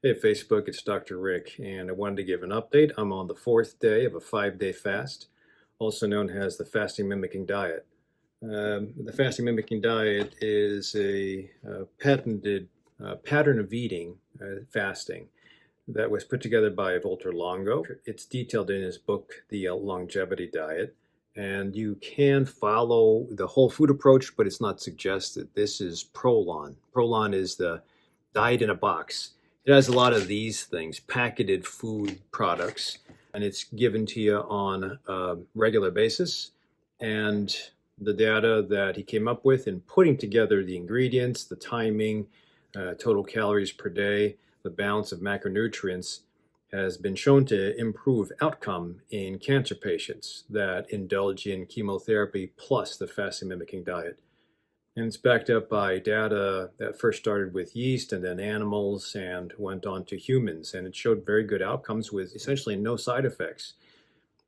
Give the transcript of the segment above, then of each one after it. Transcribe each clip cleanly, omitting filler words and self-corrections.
Hey Facebook, it's Dr. Rick, and I wanted to give an update. I'm on the fourth day of a 5-day fast, also known as the fasting mimicking diet. The fasting mimicking diet is a patented pattern of eating fasting that was put together by Walter Longo. It's detailed in his book, The Longevity Diet, and you can follow the whole food approach, but it's not suggested. This is Prolon. Prolon is the diet in a box. It has a lot of these things, packaged food products, and it's given to you on a regular basis. And the data that he came up with in putting together the ingredients, the timing, total calories per day, the balance of macronutrients has been shown to improve outcome in cancer patients that indulge in chemotherapy plus the fasting mimicking diet. And it's backed up by data that first started with yeast and then animals and went on to humans. And it showed very good outcomes with essentially no side effects.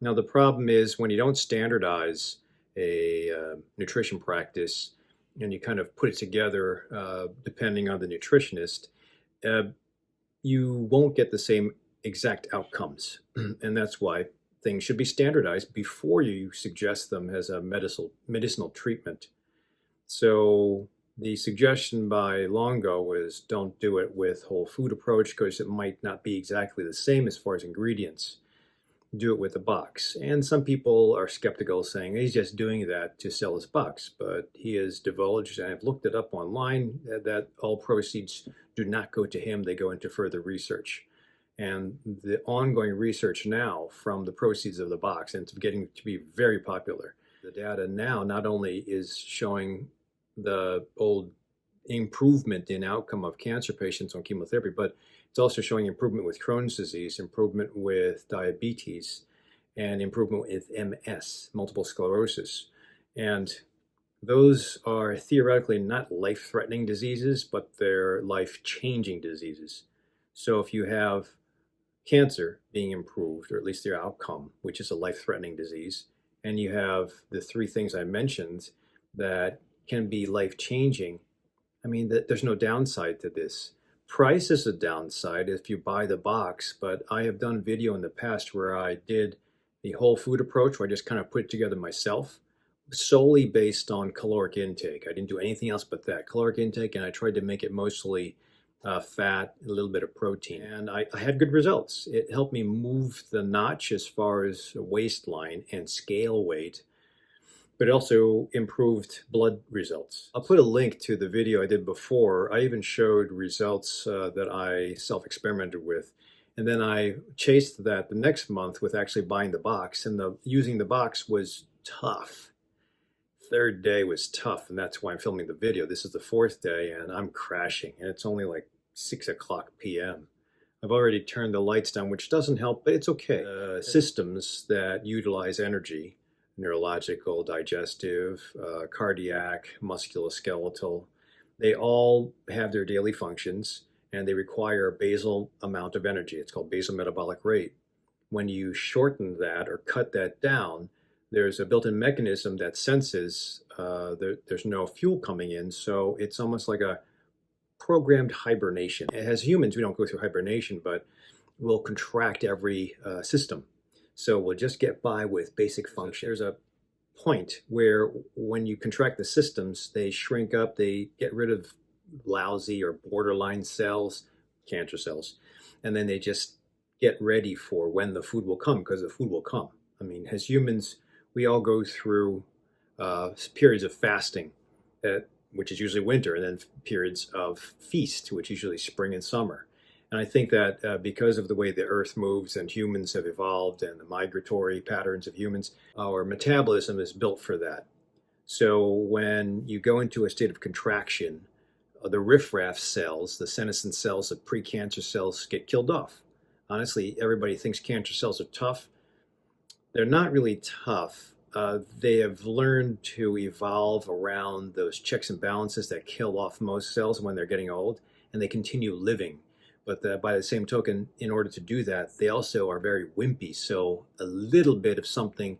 Now, the problem is when you don't standardize a nutrition practice and you kind of put it together depending on the nutritionist, uh, you won't get the same exact outcomes. And that's why things should be standardized before you suggest them as a medicinal treatment. So the suggestion by Longo was don't do it with whole food approach because it might not be exactly the same as far as ingredients. Do it with a box. And some people are skeptical, saying he's just doing that to sell his box. But he has divulged, and I've looked it up online, that all proceeds do not go to him, they go into further research. And the ongoing research now from the proceeds of the box, and it's getting to be very popular. The data now not only is showing the old improvement in outcome of cancer patients on chemotherapy, but it's also showing improvement with Crohn's disease, improvement with diabetes, and improvement with MS, multiple sclerosis. And those are theoretically not life-threatening diseases, but they're life-changing diseases. So if you have cancer being improved, or at least their outcome, which is a life-threatening disease, and you have the three things I mentioned that can be life-changing, I mean, there's no downside to this. Price is a downside if you buy the box, but I have done video in the past where I did the whole food approach, where I just kind of put it together myself, solely based on caloric intake. I didn't do anything else but that, caloric intake, and I tried to make it mostly fat, a little bit of protein. And I had good results. It helped me move the notch as far as waistline and scale weight, but it also improved blood results. I'll put a link to the video I did before. I even showed results that I self-experimented with. And then I chased that the next month with actually buying the box, and using the box was tough. Third day was tough, and that's why I'm filming the video. This is the fourth day, and I'm crashing, and it's only like 6 o'clock p.m. I've already turned the lights down, which doesn't help, but it's okay. Systems that utilize energy, neurological, digestive, cardiac, musculoskeletal, they all have their daily functions, and they require a basal amount of energy. It's called basal metabolic rate. When you shorten that or cut that down, there's a built-in mechanism that senses there's no fuel coming in, so it's almost like a programmed hibernation. As humans, we don't go through hibernation, but we'll contract every system. So we'll just get by with basic function. There's a point where when you contract the systems, they shrink up, they get rid of lousy or borderline cells, cancer cells, and then they just get ready for when the food will come, because the food will come. I mean, as humans, we all go through periods of fasting, which is usually winter, and then periods of feast, which is usually spring and summer. And I think that because of the way the earth moves and humans have evolved and the migratory patterns of humans, our metabolism is built for that. So when you go into a state of contraction, the riffraff cells, the senescent cells, the precancer cells get killed off. Honestly, everybody thinks cancer cells are tough. They're not really tough. They have learned to evolve around those checks and balances that kill off most cells when they're getting old, and they continue living. But by the same token, in order to do that, they also are very wimpy. So a little bit of something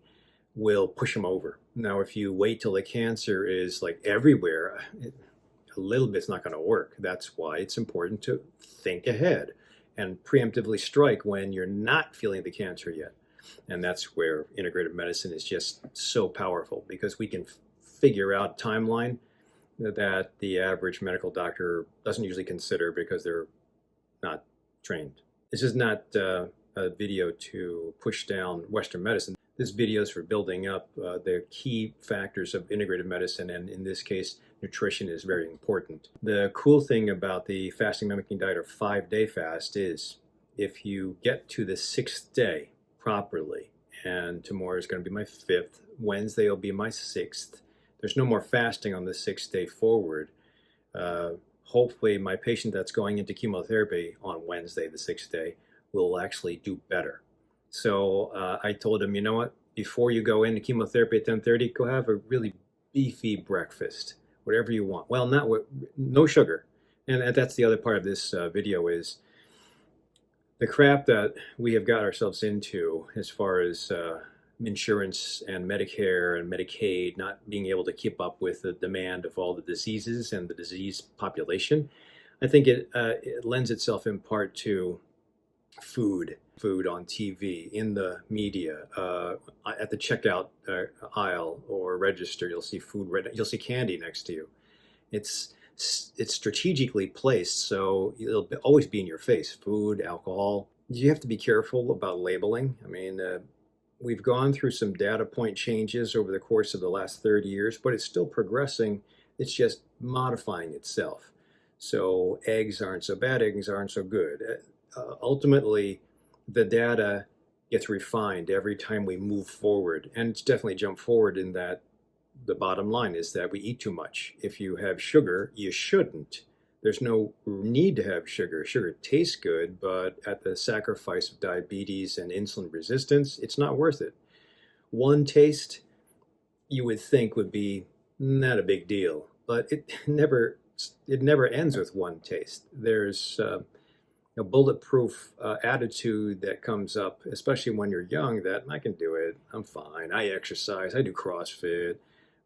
will push them over. Now, if you wait till the cancer is like everywhere, a little bit's not going to work. That's why it's important to think ahead. and preemptively strike when you're not feeling the cancer yet. And that's where integrative medicine is just so powerful, because we can figure out timeline that the average medical doctor doesn't usually consider because they're not trained. This is not a video to push down Western medicine. This video is for building up the key factors of integrative medicine, and in this case, nutrition is very important. The cool thing about the fasting mimicking diet or 5-day fast is if you get to the 6th day properly, and tomorrow is going to be my 5th, Wednesday will be my 6th, there's no more fasting on the 6th day forward. Hopefully my patient that's going into chemotherapy on Wednesday, the 6th day, will actually do better. So I told him, you know what, before you go into chemotherapy at 10:30, go have a really beefy breakfast, whatever you want. Well, no sugar. And that's the other part of this video is the crap that we have got ourselves into as far as insurance and Medicare and Medicaid not being able to keep up with the demand of all the diseases and the disease population. I think it lends itself in part to food on TV, in the media, at the checkout aisle or register. You'll see you'll see candy next to you. It's strategically placed, so it'll always be in your face. Food, alcohol. You have to be careful about labeling. I mean, we've gone through some data point changes over the course of the last 30 years, but it's still progressing. It's just modifying itself. So eggs aren't so bad, eggs aren't so good. Ultimately, the data gets refined every time we move forward, and it's definitely jumped forward in that the bottom line is that we eat too much. If you have sugar, you shouldn't. There's no need to have sugar. Sugar tastes good, but at the sacrifice of diabetes and insulin resistance, it's not worth it. One taste you would think would be not a big deal, but it never ends with one taste. There's a bulletproof attitude that comes up, especially when you're young, that I can do it, I'm fine, I exercise, I do CrossFit,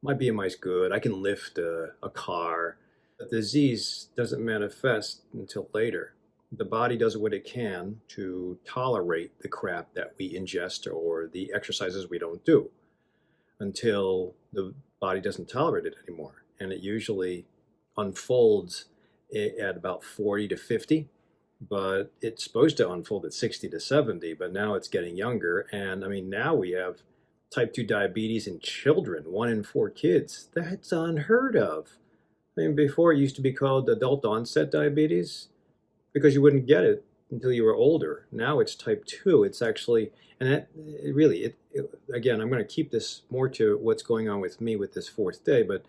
my BMI's good, I can lift a car. The disease doesn't manifest until later. The body does what it can to tolerate the crap that we ingest or the exercises we don't do until the body doesn't tolerate it anymore. And it usually unfolds at about 40 to 50. But it's supposed to unfold at 60 to 70, but now it's getting younger. And I mean, now we have type 2 diabetes in children, 1 in 4 kids. That's unheard of. I mean, before it used to be called adult onset diabetes because you wouldn't get it until you were older. Now it's type 2. It's actually, and that again, I'm going to keep this more to what's going on with me with this 4th day, but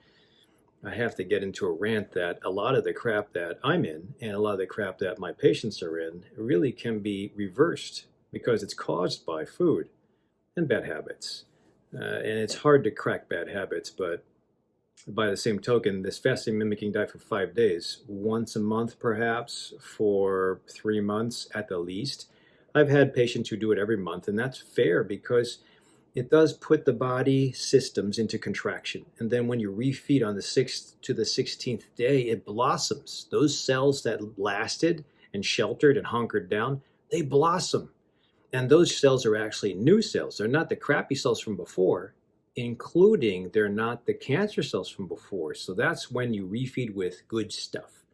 I have to get into a rant that a lot of the crap that I'm in and a lot of the crap that my patients are in really can be reversed because it's caused by food and bad habits. And it's hard to crack bad habits, but by the same token, this fasting mimicking diet for 5 days, once a month perhaps for 3 months at the least. I've had patients who do it every month, and that's fair because it does put the body systems into contraction. And then when you refeed on the 6th to the 16th day, it blossoms. Those cells that lasted and sheltered and hunkered down, they blossom. And those cells are actually new cells. They're not the crappy cells from before, including they're not the cancer cells from before. So that's when you refeed with good stuff.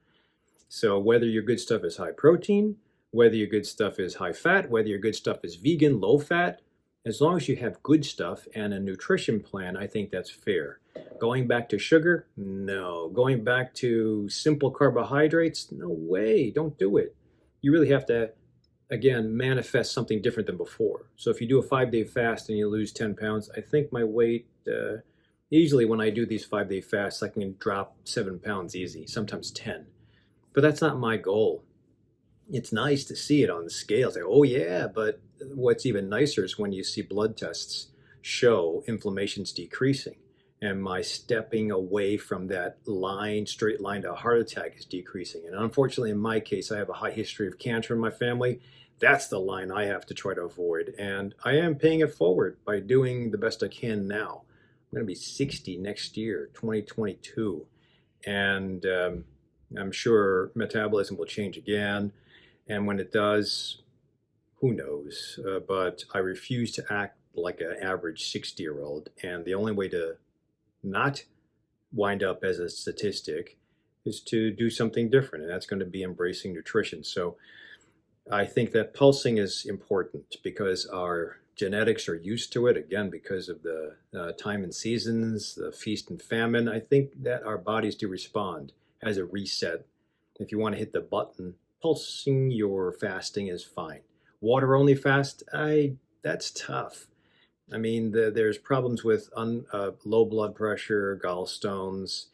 So whether your good stuff is high protein, whether your good stuff is high fat, whether your good stuff is vegan, low fat, as long as you have good stuff and a nutrition plan, I think that's fair. Going back to sugar? No. Going back to simple carbohydrates? No way. Don't do it. You really have to, again, manifest something different than before. So if you do a 5-day fast and you lose 10 pounds, I think my weight, easily when I do these 5-day fasts, I can drop 7 pounds easy, sometimes 10. But that's not my goal. It's nice to see it on the scales. Like, oh yeah, but what's even nicer is when you see blood tests show inflammation's decreasing and my stepping away from that straight line to a heart attack is decreasing. And unfortunately, in my case, I have a high history of cancer in my family. That's the line I have to try to avoid. And I am paying it forward by doing the best I can now. I'm going to be 60 next year, 2022. And I'm sure metabolism will change again. And when it does, who knows? But I refuse to act like an average 60-year-old. And the only way to not wind up as a statistic is to do something different. And that's going to be embracing nutrition. So I think that pulsing is important because our genetics are used to it, again, because of the time and seasons, the feast and famine. I think that our bodies do respond as a reset. If you want to hit the button, pulsing your fasting is fine. Water only fast, that's tough. I mean, there's problems with low blood pressure, gallstones,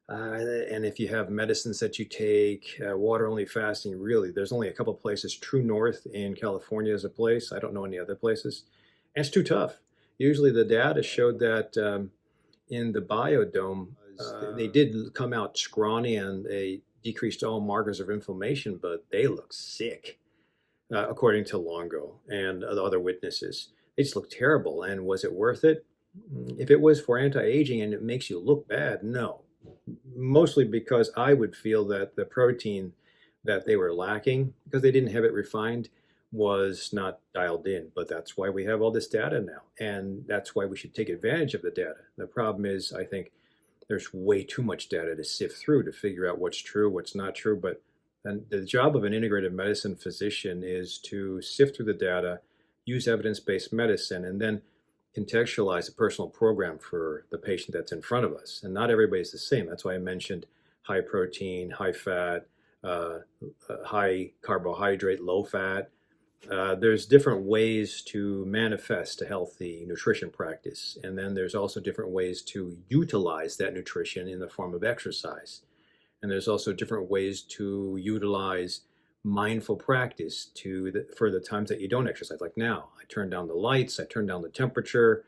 and if you have medicines that you take, water only fasting, really, there's only a couple places. True North in California is a place. I don't know any other places. And it's too tough. Usually the data showed that in the biodome, they did come out scrawny and they decreased all markers of inflammation, but they look sick, according to Longo and the other witnesses. They just look terrible. And was it worth it? If it was for anti-aging and it makes you look bad, no. Mostly because I would feel that the protein that they were lacking, because they didn't have it refined, was not dialed in. But that's why we have all this data now. And that's why we should take advantage of the data. The problem is, I think there's way too much data to sift through to figure out what's true, what's not true. But and the job of an integrative medicine physician is to sift through the data, use evidence-based medicine, and then contextualize a personal program for the patient that's in front of us. And not everybody's the same. That's why I mentioned high protein, high fat, high carbohydrate, low fat. There's different ways to manifest a healthy nutrition practice. And then there's also different ways to utilize that nutrition in the form of exercise. And there's also different ways to utilize mindful practice for the times that you don't exercise. Like now, I turn down the lights, I turn down the temperature.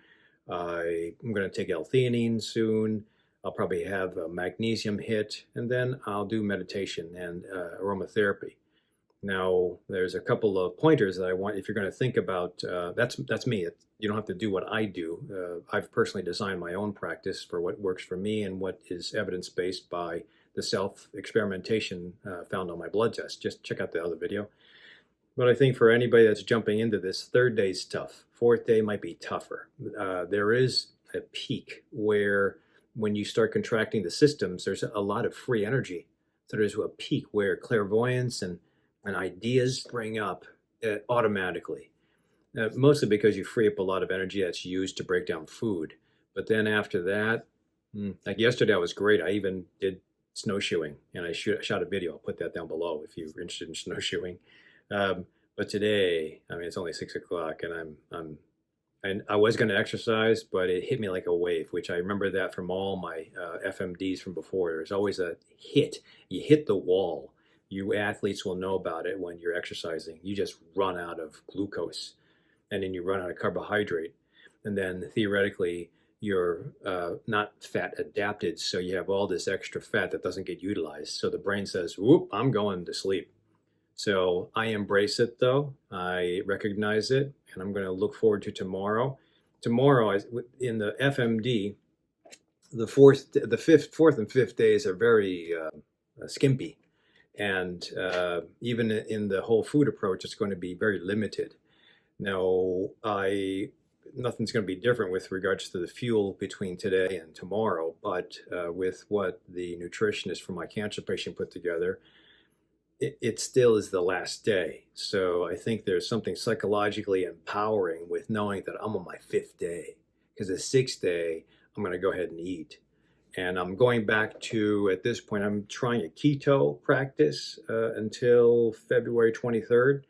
I'm going to take L-theanine soon. I'll probably have a magnesium hit, and then I'll do meditation and aromatherapy. Now, there's a couple of pointers that I want, if you're going to think about, that's me. You don't have to do what I do. I've personally designed my own practice for what works for me and what is evidence-based by the self-experimentation found on my blood test. Just check out the other video. But I think for anybody that's jumping into this, third day's tough. Fourth day might be tougher. There is a peak where when you start contracting the systems, there's a lot of free energy. So there's a peak where clairvoyance and ideas spring up automatically. Mostly because you free up a lot of energy that's used to break down food. But then after that, like yesterday, I was great. I even did snowshoeing, and I shot a video. I'll put that down below if you're interested in snowshoeing. But today, I mean, it's only 6 o'clock, and I was going to exercise, but it hit me like a wave, which I remember that from all my FMDs from before. There's always a hit. You hit the wall. You athletes will know about it when you're exercising. You just run out of glucose, and then you run out of carbohydrate, and then theoretically, you're not fat adapted, so you have all this extra fat that doesn't get utilized. So the brain says, whoop, I'm going to sleep. So I embrace it, though. I recognize it, and I'm going to look forward to tomorrow. Tomorrow, in the FMD, the fourth and fifth days are very skimpy. And even in the whole food approach, it's going to be very limited. Now, nothing's going to be different with regards to the fuel between today and tomorrow, but with what the nutritionist for my cancer patient put together, it still is the last day. So I think there's something psychologically empowering with knowing that I'm on my fifth day, because the sixth day, I'm going to go ahead and eat. And I'm going back to, at this point, I'm trying a keto practice until February 23rd.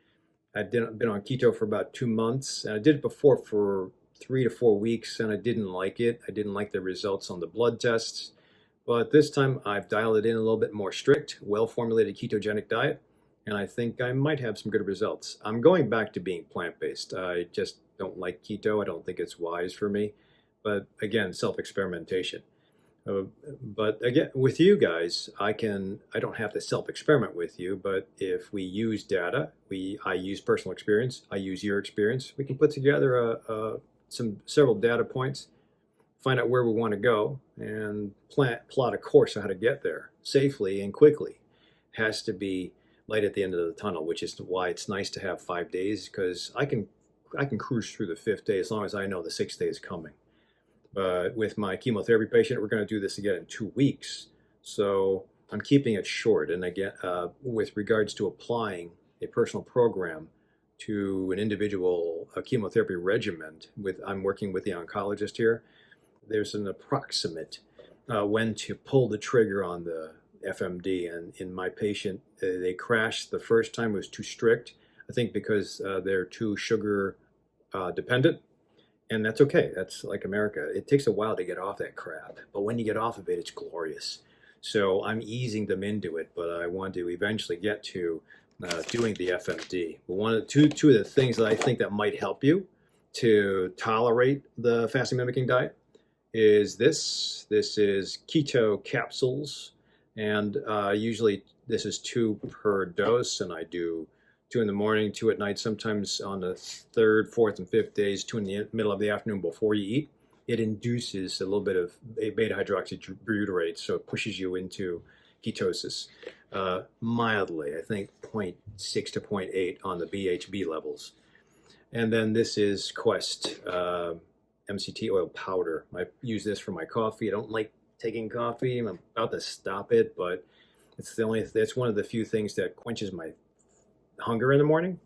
I've been on keto for about 2 months. And I did it before for 3 to 4 weeks, and I didn't like it. I didn't like the results on the blood tests. But this time I've dialed it in a little bit more strict, well-formulated ketogenic diet, and I think I might have some good results. I'm going back to being plant-based. I just don't like keto. I don't think it's wise for me. But again, self-experimentation. But again, with you guys, I don't have to self-experiment with you, but if we use data, I use personal experience, I use your experience, we can put together several data points, find out where we want to go, and plot a course on how to get there safely and quickly. Has to be light at the end of the tunnel, which is why it's nice to have 5 days, because I can cruise through the fifth day as long as I know the sixth day is coming. But with my chemotherapy patient, we're going to do this again in 2 weeks. So I'm keeping it short. And again, with regards to applying a personal program to an individual chemotherapy regimen, I'm working with the oncologist here. There's an approximate when to pull the trigger on the FMD. And in my patient, they crashed the first time. It was too strict. I think because they're too sugar dependent. And that's okay. That's like America. It takes a while to get off that crap, but when you get off of it, it's glorious. So I'm easing them into it, but I want to eventually get to doing the FMD. But two of the things that I think that might help you to tolerate the fasting mimicking diet is this. This is keto capsules, and usually this is 2 per dose, and I do 2 in the morning, 2 at night, sometimes on the third, fourth, and fifth days, 2 in the middle of the afternoon before you eat. It induces a little bit of beta hydroxybutyrate, so it pushes you into ketosis mildly, I think 0.6 to 0.8 on the BHB levels. And then this is Quest MCT oil powder. I use this for my coffee. I don't like taking coffee. I'm about to stop it, but it's one of the few things that quenches my hunger in the morning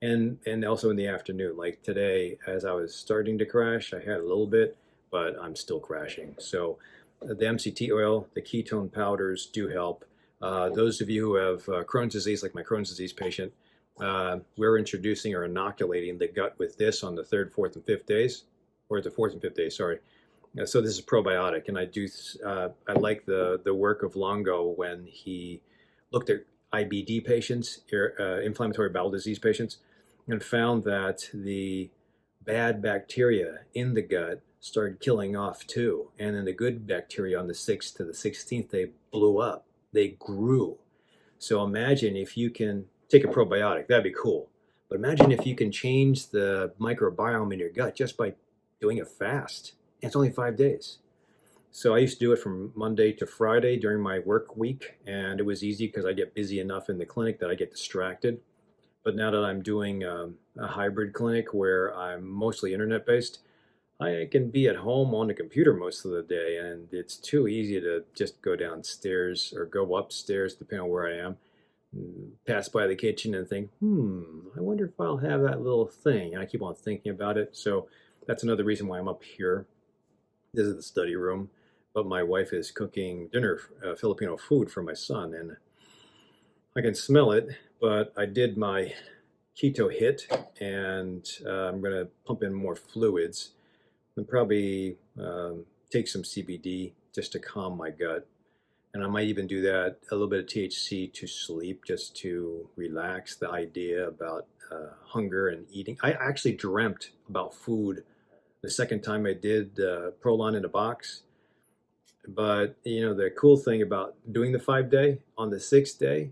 and also in the afternoon. Like today, as I was starting to crash, I had a little bit, but I'm still crashing. So the MCT oil, the ketone powders do help. Those of you who have Crohn's disease, like my Crohn's disease patient, we're introducing or inoculating the gut with this on the third, fourth, and fifth days, or the fourth and fifth days, sorry. So this is probiotic, and I like the work of Longo when he looked at IBD patients, inflammatory bowel disease patients, and found that the bad bacteria in the gut started killing off too. And then the good bacteria on the 6th to the 16th, they blew up, they grew. So imagine if you can take a probiotic, that'd be cool. But imagine if you can change the microbiome in your gut just by doing a fast. And it's only 5 days. So I used to do it from Monday to Friday during my work week, and it was easy because I get busy enough in the clinic that I get distracted. But now that I'm doing a hybrid clinic where I'm mostly internet-based, I can be at home on the computer most of the day, and it's too easy to just go downstairs or go upstairs, depending on where I am, pass by the kitchen and think, I wonder if I'll have that little thing. And I keep on thinking about it. So that's another reason why I'm up here. This is the study room. But my wife is cooking dinner, Filipino food for my son, and I can smell it, but I did my keto hit, and I'm going to pump in more fluids and probably take some CBD just to calm my gut. And I might even do that, a little bit of THC to sleep, just to relax the idea about hunger and eating. I actually dreamt about food the second time I did Prolon in a box. But the cool thing about doing the 5 day, on the 6th day,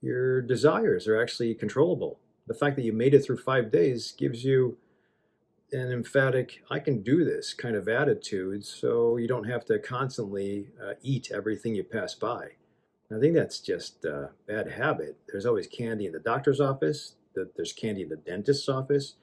your desires are actually controllable. The fact that you made it through 5 days gives you an emphatic, I can do this kind of attitude, so you don't have to constantly eat everything you pass by. I think that's just a bad habit. There's always candy in the doctor's office, there's candy in the dentist's office,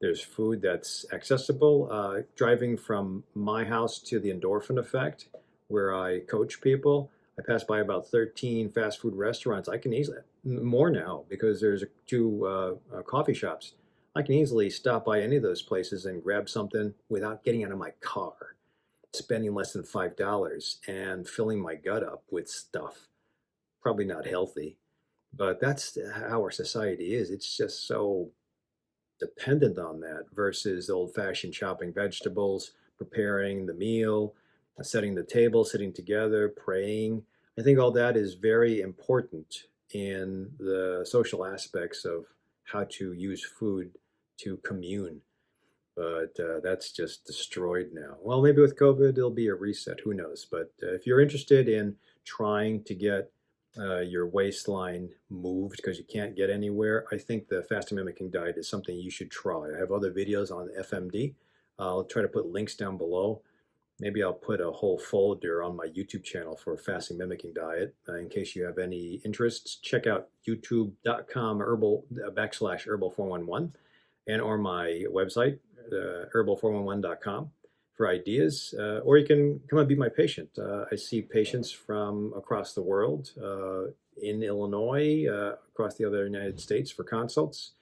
there's food that's accessible. Driving from my house to the Endorphin Effect, where I coach people, I pass by about 13 fast food restaurants. I can easily, more now, because there's 2 coffee shops. I can easily stop by any of those places and grab something without getting out of my car, spending less than $5 and filling my gut up with stuff. Probably not healthy, but that's how our society is. It's just so dependent on that versus old-fashioned chopping vegetables, preparing the meal, setting the table, sitting together, praying. I think all that is very important in the social aspects of how to use food to commune. But that's just destroyed now. Well, maybe with COVID, it'll be a reset. Who knows? But if you're interested in trying to get your waistline moved because you can't get anywhere, I think the fasting mimicking diet is something you should try. I have other videos on FMD. I'll try to put links down below. Maybe I'll put a whole folder on my YouTube channel for fasting mimicking diet. In case you have any interests, check out youtube.com herbal /herbal411 and or my website, herbal411.com for ideas. Or you can come and be my patient. I see patients from across the world, in Illinois, across the other United States for consults.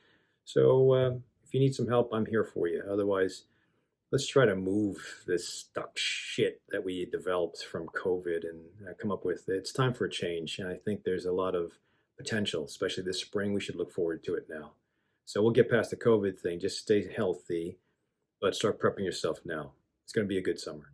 So if you need some help, I'm here for you. Otherwise, let's try to move this stuck shit that we developed from COVID and come up with it's time for a change. And I think there's a lot of potential, especially this spring. We should look forward to it now. So we'll get past the COVID thing. Just stay healthy, but start prepping yourself now. It's going to be a good summer.